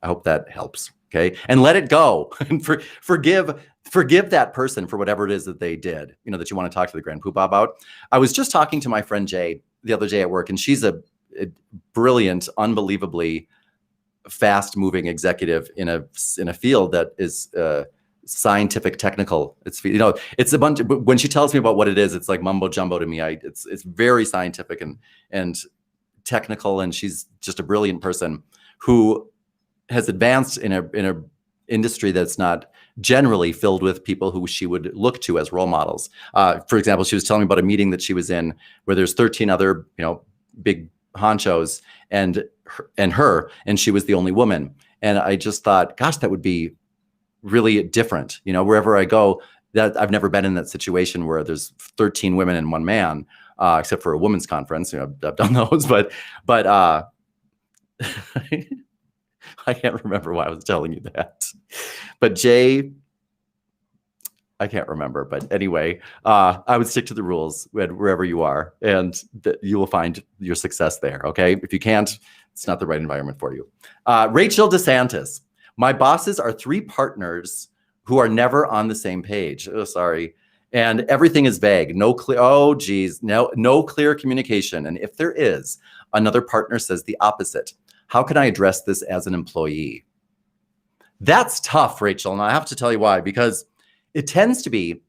I hope that helps. Okay. And let it go and forgive that person for whatever it is that they did, that you want to talk to the grand poobah about. I was just talking to my friend Jay the other day at work, and she's a brilliant, unbelievably fast moving executive in a field that is scientific, technical. It's it's a bunch of, when she tells me about what it is, it's like mumbo jumbo to me. It's very scientific and technical, and she's just a brilliant person who has advanced in a industry that's not generally filled with people who she would look to as role models. For example, she was telling me about a meeting that she was in where there's 13 other big honchos and she was the only woman. And I just thought, gosh, that would be really different. Wherever I go, that I've never been in that situation where there's 13 women and one man, except for a women's conference. I've done those, but I can't remember why I was telling you that. But Jay, I can't remember. But anyway, I would stick to the rules wherever you are, and you will find your success there. Okay. If you can't, it's not the right environment for you. Rachel DeSantis. My bosses are 3 partners who are never on the same page. Oh, sorry. And everything is vague. No clear communication. And if there is, Another partner says the opposite. How can I address this as an employee? That's tough, Rachel. And I have to tell you why, because it tends to be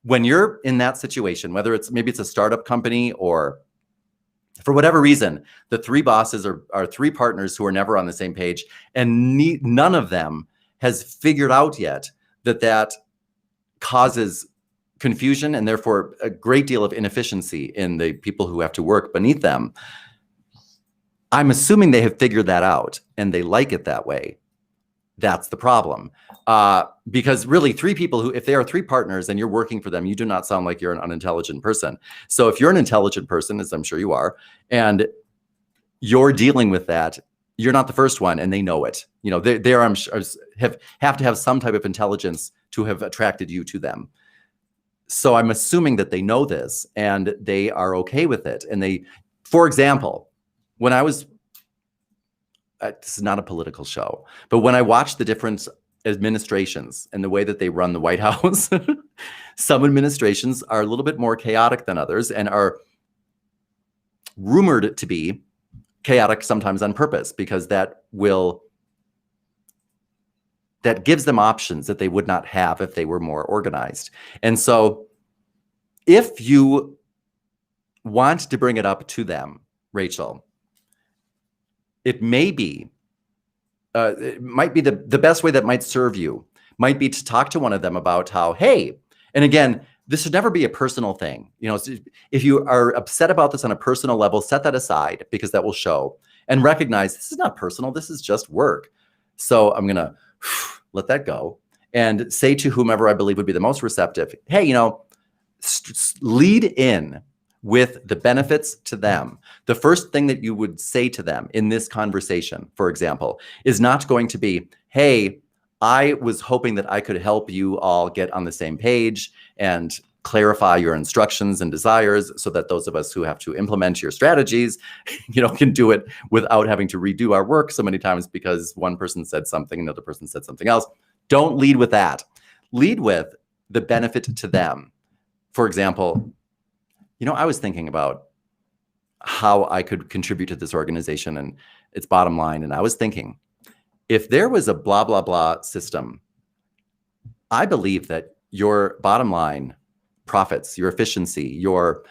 when you're in that situation, whether maybe it's a startup company or for whatever reason, the three bosses are three partners who are never on the same page, and none of them has figured out yet that causes confusion and therefore a great deal of inefficiency in the people who have to work beneath them. I'm assuming they have figured that out and they like it that way. That's the problem. Because really three people who, if they are three partners and you're working for them, you do not sound like you're an unintelligent person. So if you're an intelligent person, as I'm sure you are, and you're dealing with that, you're not the first one, and they know it. You know, they I'm sure have to have some type of intelligence to have attracted you to them. So I'm assuming that they know this and they are okay with it. And they, for example, when I was, this is not a political show, but when I watched the different administrations and the way that they run the White House, some administrations are a little bit more chaotic than others and are rumored to be chaotic sometimes on purpose, because that gives them options that they would not have if they were more organized. And so if you want to bring it up to them, Rachel, it might be the best way that might serve you might be to talk to one of them about how, hey, and again, this should never be a personal thing. You know, if you are upset about this on a personal level, set that aside, because that will show, and recognize this is not personal. This is just work. So I'm going to let that go and say to whomever I believe would be the most receptive, hey, you know, lead in with the benefits to them. The first thing that you would say to them in this conversation, for example, is not going to be, hey, I was hoping that I could help you all get on the same page and clarify your instructions and desires so that those of us who have to implement your strategies, you know, can do it without having to redo our work so many times because one person said something, another person said something else. Don't lead with that. Lead with the benefit to them. For example, you know, I was thinking about how I could contribute to this organization and its bottom line. And I was thinking, if there was a blah, blah, blah system, I believe that your bottom line profits, your efficiency, your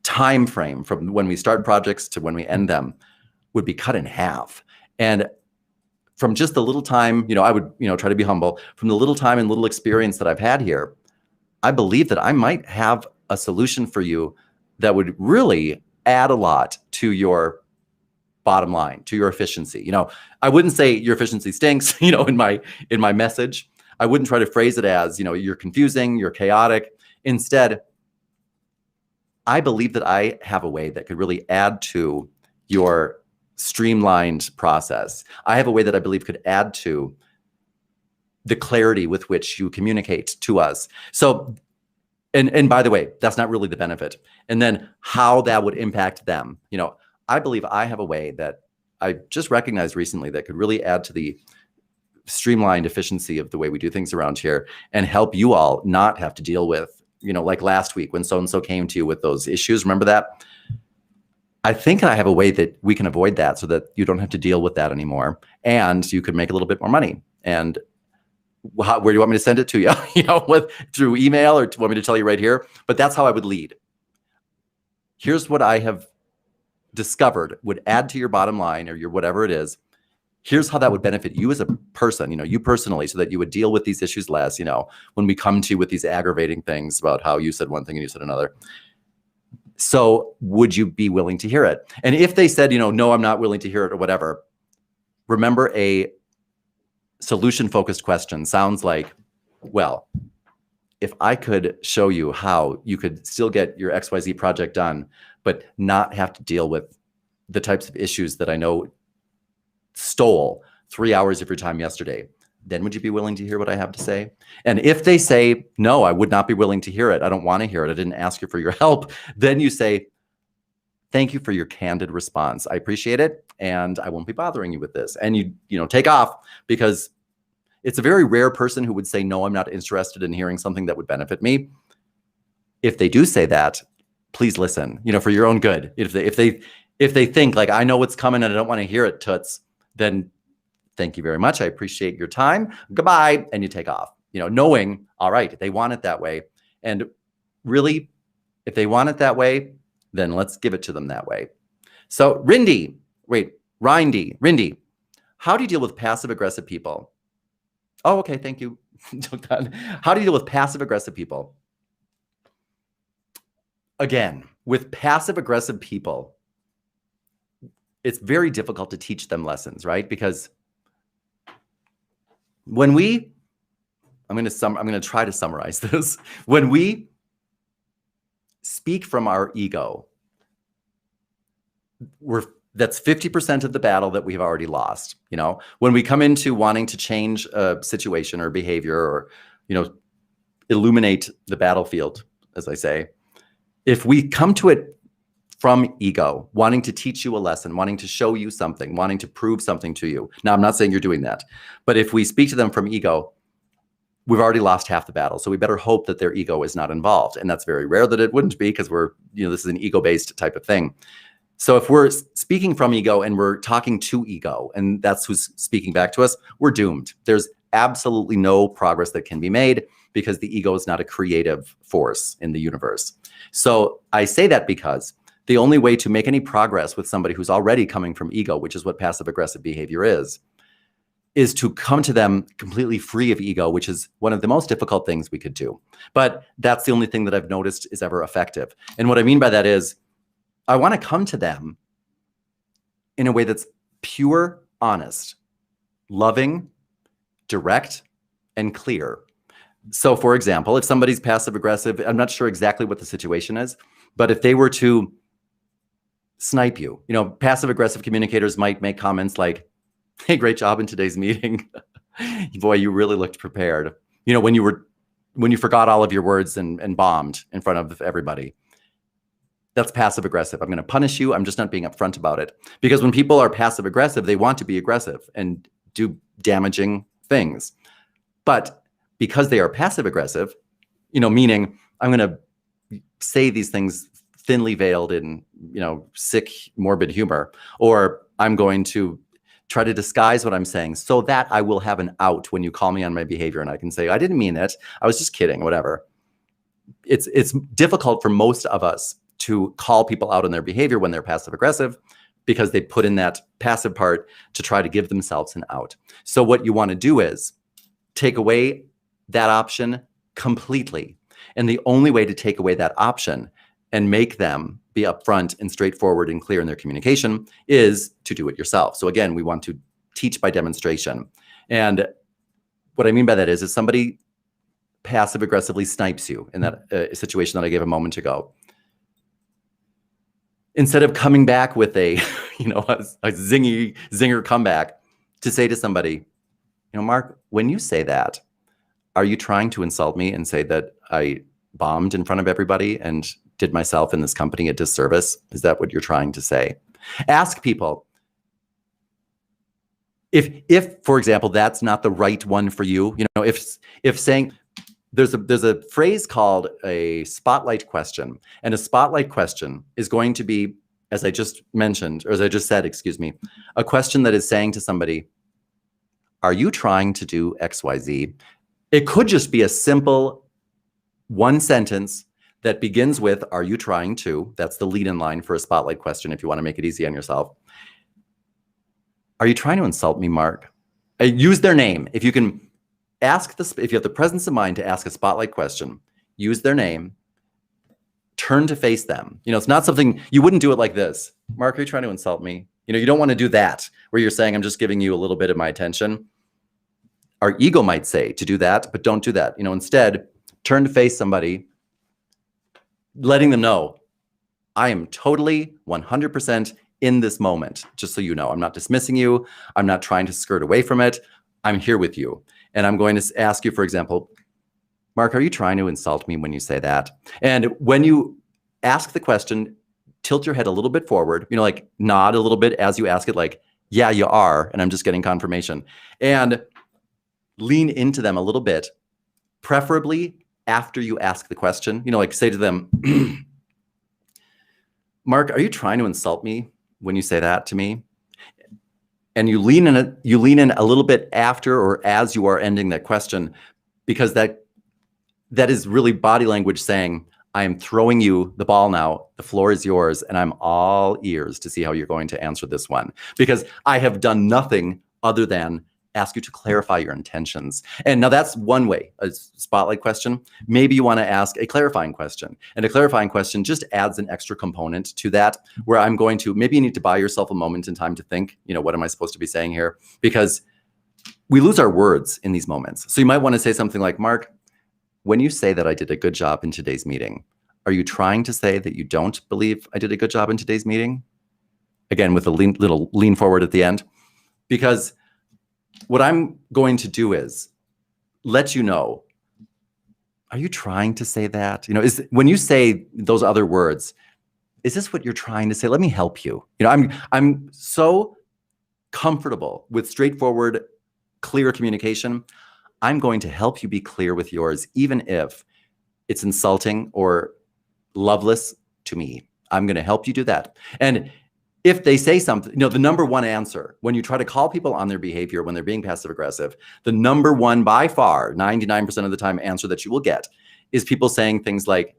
time frame from when we start projects to when we end them would be cut in half. And from just the little time, you know, I would, you know, try to be humble. From the little time and little experience that I've had here, I believe that I might have a solution for you that would really add a lot to your bottom line, to your efficiency. You know, I wouldn't say your efficiency stinks, you know, in my message. I wouldn't try to phrase it as, you know, you're confusing, you're chaotic. Instead, I believe that I have a way that could really add to your streamlined process. I have a way that I believe could add to the clarity with which you communicate to us. So, and by the way, that's not really the benefit. And then how that would impact them. You know, I believe I have a way that I just recognized recently that could really add to the streamlined efficiency of the way we do things around here and help you all not have to deal with, you know, like last week when so-and-so came to you with those issues. Remember that? I think I have a way that we can avoid that so that you don't have to deal with that anymore. And you could make a little bit more money. And where do you want me to send it to you? You know, through email, or do you want me to tell you right here? But that's how I would lead. Here's what I have discovered would add to your bottom line or your whatever it is. Here's how that would benefit you as a person, you know, you personally, so that you would deal with these issues less, you know, when we come to you with these aggravating things about how you said one thing and you said another. So would you be willing to hear it? And if they said, you know, no, I'm not willing to hear it or whatever, remember a solution-focused question sounds like, well, if I could show you how you could still get your XYZ project done, but not have to deal with the types of issues that I know stole 3 hours of your time yesterday, then would you be willing to hear what I have to say? And if they say, no, I would not be willing to hear it, I don't want to hear it, I didn't ask you for your help, then you say, thank you for your candid response. I appreciate it, and I won't be bothering you with this. And you know, take off, because it's a very rare person who would say, no, I'm not interested in hearing something that would benefit me. If they do say that, please listen, you know, for your own good. If If they think like, I know what's coming and I don't want to hear it, toots, then thank you very much. I appreciate your time. Goodbye. And you take off, knowing, all right, they want it that way. And really, if they want it that way, then let's give it to them that way. So Rindy, how do you deal with passive aggressive people? Oh, okay. Thank you. How do you deal with passive aggressive people? Again, with passive aggressive people, it's very difficult to teach them lessons, right? Because when I'm going to try to summarize this. When we speak from our ego, that's 50% of the battle that we've already lost. When we come into wanting to change a situation or behavior or, illuminate the battlefield, as I say, if we come to it from ego, wanting to teach you a lesson, wanting to show you something, wanting to prove something to you. Now, I'm not saying you're doing that, but if we speak to them from ego, we've already lost half the battle. So we better hope that their ego is not involved. And that's very rare that it wouldn't be, because this is an ego-based type of thing. So if we're speaking from ego and we're talking to ego, and that's who's speaking back to us, we're doomed. There's absolutely no progress that can be made, because the ego is not a creative force in the universe. So I say that because the only way to make any progress with somebody who's already coming from ego, which is what passive aggressive behavior is to come to them completely free of ego, which is one of the most difficult things we could do. But that's the only thing that I've noticed is ever effective. And what I mean by that is, I want to come to them in a way that's pure, honest, loving, direct, and clear. So for example, if somebody's passive aggressive, I'm not sure exactly what the situation is, but if they were to snipe you, passive aggressive communicators might make comments like, hey, great job in today's meeting. Boy, you really looked prepared. When you forgot all of your words and bombed in front of everybody. That's passive aggressive. I'm going to punish you. I'm just not being upfront about it. Because when people are passive aggressive, they want to be aggressive and do damaging things. But because they are passive aggressive, meaning I'm going to say these things thinly veiled in, sick, morbid humor, or I'm going to try to disguise what I'm saying so that I will have an out when you call me on my behavior, and I can say, I didn't mean it. I was just kidding, whatever. It's difficult for most of us to call people out on their behavior when they're passive aggressive, because they put in that passive part to try to give themselves an out. So what you want to do is take away that option completely. And the only way to take away that option and make them be upfront and straightforward and clear in their communication is to do it yourself. So again, we want to teach by demonstration. And what I mean by that is if somebody passive aggressively snipes you in that situation that I gave a moment ago, instead of coming back with a zinger comeback, to say to somebody, Mark, when you say that, are you trying to insult me and say that I bombed in front of everybody and did myself and this company a disservice? Is that what you're trying to say? Ask people if, for example, that's not the right one for you. If saying, there's a phrase called a spotlight question, and a spotlight question is going to be, as I just mentioned, or as I just said, excuse me, a question that is saying to somebody, are you trying to do XYZ? It could just be a simple one sentence that begins with, are you trying to? That's the lead-in line for a spotlight question if you want to make it easy on yourself. Are you trying to insult me, Mark? Use their name. If you can ask this, if you have the presence of mind to ask a spotlight question, use their name, turn to face them. It's not something, you wouldn't do it like this. Mark, are you trying to insult me? You don't want to do that where you're saying, I'm just giving you a little bit of my attention. Our ego might say to do that, but don't do that. Instead, turn to face somebody, letting them know, I am totally 100% in this moment. Just so you know, I'm not dismissing you. I'm not trying to skirt away from it. I'm here with you. And I'm going to ask you, for example, Mark, are you trying to insult me when you say that? And when you ask the question, tilt your head a little bit forward, like nod a little bit as you ask it, like, yeah, you are. And I'm just getting confirmation. And lean into them a little bit, preferably after you ask the question, like say to them, Mark, are you trying to insult me when you say that to me? And you lean in a little bit after or as you are ending that question, because that is really body language saying, I am throwing you the ball now. The floor is yours, and I'm all ears to see how you're going to answer this one, because I have done nothing other than ask you to clarify your intentions. And now that's one way, a spotlight question. Maybe you want to ask a clarifying question, and a clarifying question just adds an extra component to that, where I'm going to, maybe you need to buy yourself a moment in time to think, what am I supposed to be saying here? Because we lose our words in these moments. So you might want to say something like, Mark, when you say that I did a good job in today's meeting, are you trying to say that you don't believe I did a good job in today's meeting? Again, with a little lean forward at the end. Because what I'm going to do is let you know, are you trying to say that? When you say those other words, is this what you're trying to say? Let me help you. I'm so comfortable with straightforward, clear communication. I'm going to help you be clear with yours, even if it's insulting or loveless to me. I'm going to help you do that. And if they say something, the number one answer when you try to call people on their behavior when they're being passive aggressive, the number one by far, 99% of the time answer that you will get is people saying things like,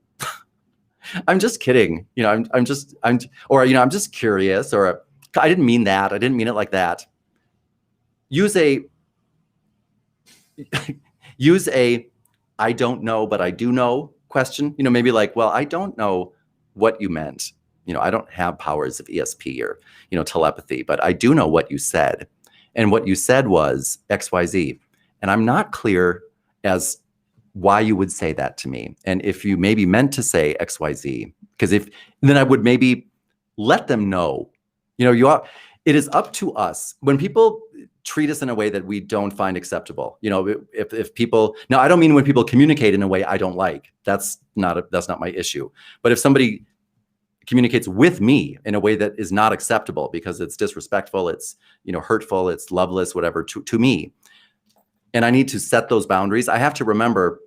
I'm just kidding. I'm just curious, or I didn't mean that. I didn't mean it like that. Use a I don't know, but I do know question. Maybe like, well, I don't know what you meant. I don't have powers of ESP or, telepathy, but I do know what you said. And what you said was XYZ. And I'm not clear as why you would say that to me. And if you maybe meant to say XYZ, because then I would maybe let them know, it is up to us when people treat us in a way that we don't find acceptable. If people, now I don't mean when people communicate in a way I don't like, that's not my issue. But if somebody communicates with me in a way that is not acceptable because it's disrespectful, it's, hurtful, it's loveless, whatever to me, and I need to set those boundaries, I have to remember,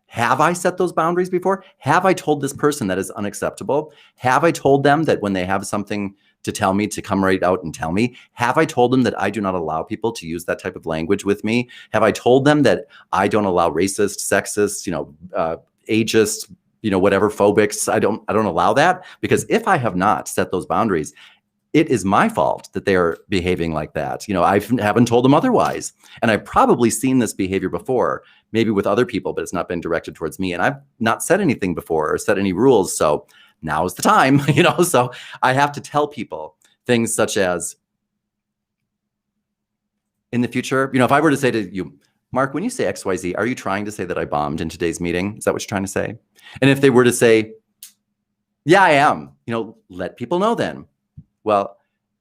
have I set those boundaries before? Have I told this person that is unacceptable? Have I told them that when they have something to tell me to come right out and tell me? Have I told them that I do not allow people to use that type of language with me? Have I told them that I don't allow racist, sexist, ageist, whatever phobics? I don't allow that, because if I have not set those boundaries, it is my fault that they are behaving like that. I haven't told them otherwise. And I've probably seen this behavior before, maybe with other people, but it's not been directed towards me. And I've not said anything before or set any rules. So now's the time, so I have to tell people things such as, in the future, if I were to say to you, Mark, when you say XYZ, are you trying to say that I bombed in today's meeting? Is that what you're trying to say? And if they were to say, yeah, I am, let people know then. Well,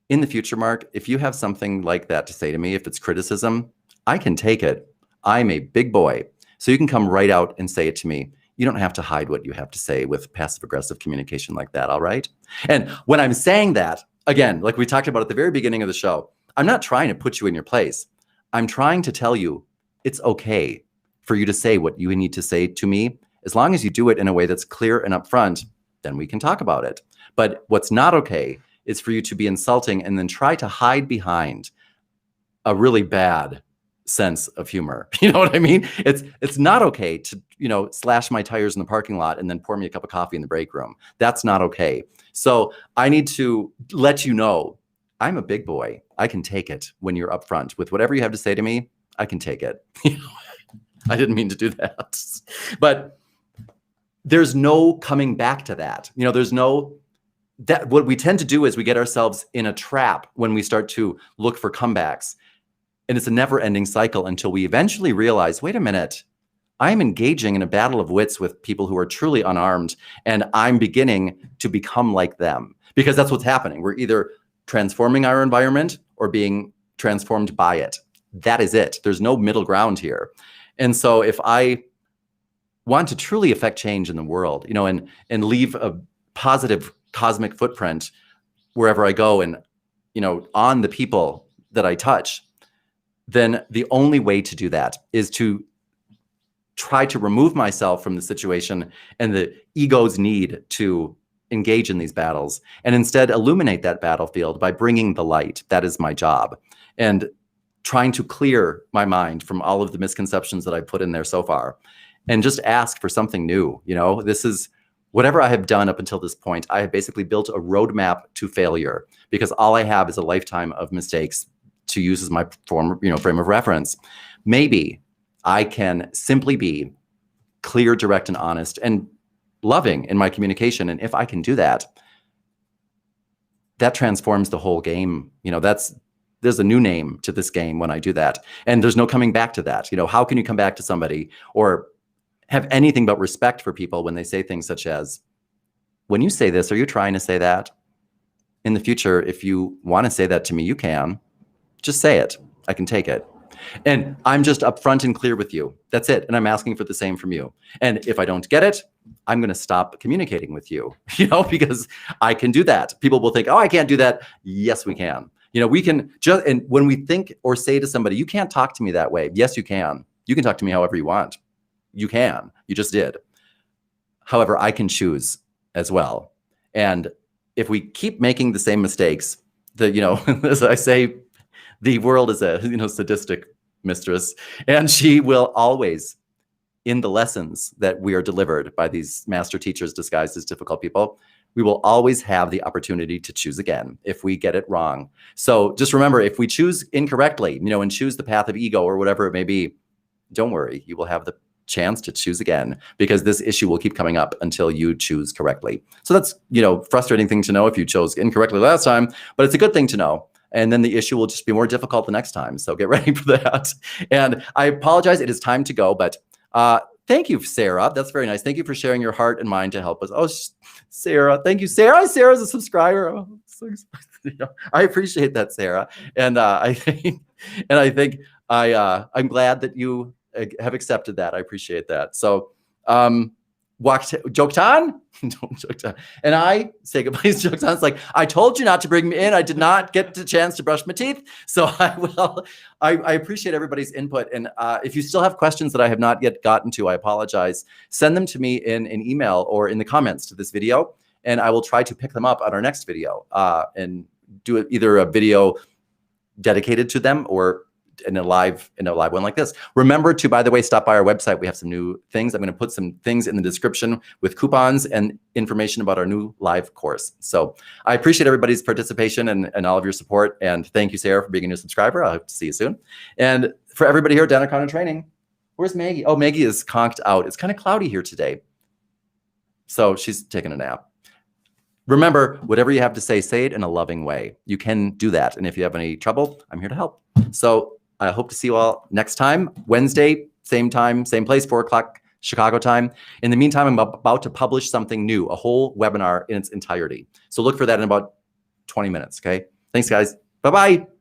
in the future, Mark, if you have something like that to say to me, if it's criticism, I can take it. I'm a big boy. So you can come right out and say it to me. You don't have to hide what you have to say with passive aggressive communication like that, all right? And when I'm saying that, again, like we talked about at the very beginning of the show, I'm not trying to put you in your place. I'm trying to tell you it's okay for you to say what you need to say to me. As long as you do it in a way that's clear and upfront, then we can talk about it. But what's not okay is for you to be insulting and then try to hide behind a really bad sense of humor. You know what I mean? It's not okay to, slash my tires in the parking lot and then pour me a cup of coffee in the break room. That's not okay. So I need to let you know, I'm a big boy. I can take it when you're upfront with whatever you have to say to me. I can take it. I didn't mean to do that, but there's no coming back to that. There's no, that what we tend to do is we get ourselves in a trap when we start to look for comebacks. And it's a never-ending cycle until we eventually realize, wait a minute, I'm engaging in a battle of wits with people who are truly unarmed, and I'm beginning to become like them. Because that's what's happening. We're either transforming our environment or being transformed by it. That is it. There's no middle ground here. And so if I want to truly affect change in the world, and leave a positive cosmic footprint wherever I go and, on the people that I touch, then the only way to do that is to try to remove myself from the situation and the ego's need to engage in these battles and instead illuminate that battlefield by bringing the light. That is my job. And trying to clear my mind from all of the misconceptions that I've put in there so far and just ask for something new. You know, this is whatever I have done up until this point. I have basically built a roadmap to failure because all I have is a lifetime of mistakes to use as my frame of reference. Maybe I can simply be clear, direct, and honest and loving in my communication. And if I can do that, that transforms the whole game. You know, there's a new name to this game when I do that. And there's no coming back to that. You know, how can you come back to somebody or have anything but respect for people when they say things such as, when you say this, are you trying to say that? In the future, if you want to say that to me, you can. Just say it. I can take it. And I'm just upfront and clear with you. That's it. And I'm asking for the same from you. And if I don't get it, I'm going to stop communicating with you, because I can do that. People will think, oh, I can't do that. Yes, we can. We can just, and when we think or say to somebody, you can't talk to me that way. Yes, you can. You can talk to me however you want. You can. You just did. However, I can choose as well. And if we keep making the same mistakes, as I say, the world is a sadistic mistress, and she will always, in the lessons that we are delivered by these master teachers disguised as difficult people, we will always have the opportunity to choose again if we get it wrong. So just remember, if we choose incorrectly, and choose the path of ego or whatever it may be, don't worry, you will have the chance to choose again, because this issue will keep coming up until you choose correctly. So that's, frustrating thing to know if you chose incorrectly last time, but it's a good thing to know. And then the issue will just be more difficult the next time. So get ready for that. And I apologize, it is time to go, but thank you, Sarah. That's very nice. Thank you for sharing your heart and mind to help us. Oh, Sarah, thank you. Sarah's a subscriber. Oh, I appreciate that, Sarah. And I think I'm glad that you have accepted that. I appreciate that. So, Joktan? And I say goodbye to Joktan. It's like, I told you not to bring me in. I did not get the chance to brush my teeth. So I appreciate everybody's input. And if you still have questions that I have not yet gotten to, I apologize. Send them to me in an email or in the comments to this video, and I will try to pick them up on our next video and do either a video dedicated to them or in a live one like this. Remember to, by the way, stop by our website. We have some new things. I'm going to put some things in the description with coupons and information about our new live course. So I appreciate everybody's participation and all of your support. And thank you, Sarah, for being a new subscriber. I hope to see you soon. And for everybody here at Dana Connor Training, where's Maggie? Oh, Maggie is conked out. It's kind of cloudy here today, so she's taking a nap. Remember, whatever you have to say it in a loving way. You can do that. And if you have any trouble, I'm here to help. So I hope to see you all next time, Wednesday, same time, same place, 4 o'clock Chicago time. In the meantime, I'm about to publish something new, a whole webinar in its entirety. So look for that in about 20 minutes, okay? Thanks, guys. Bye-bye.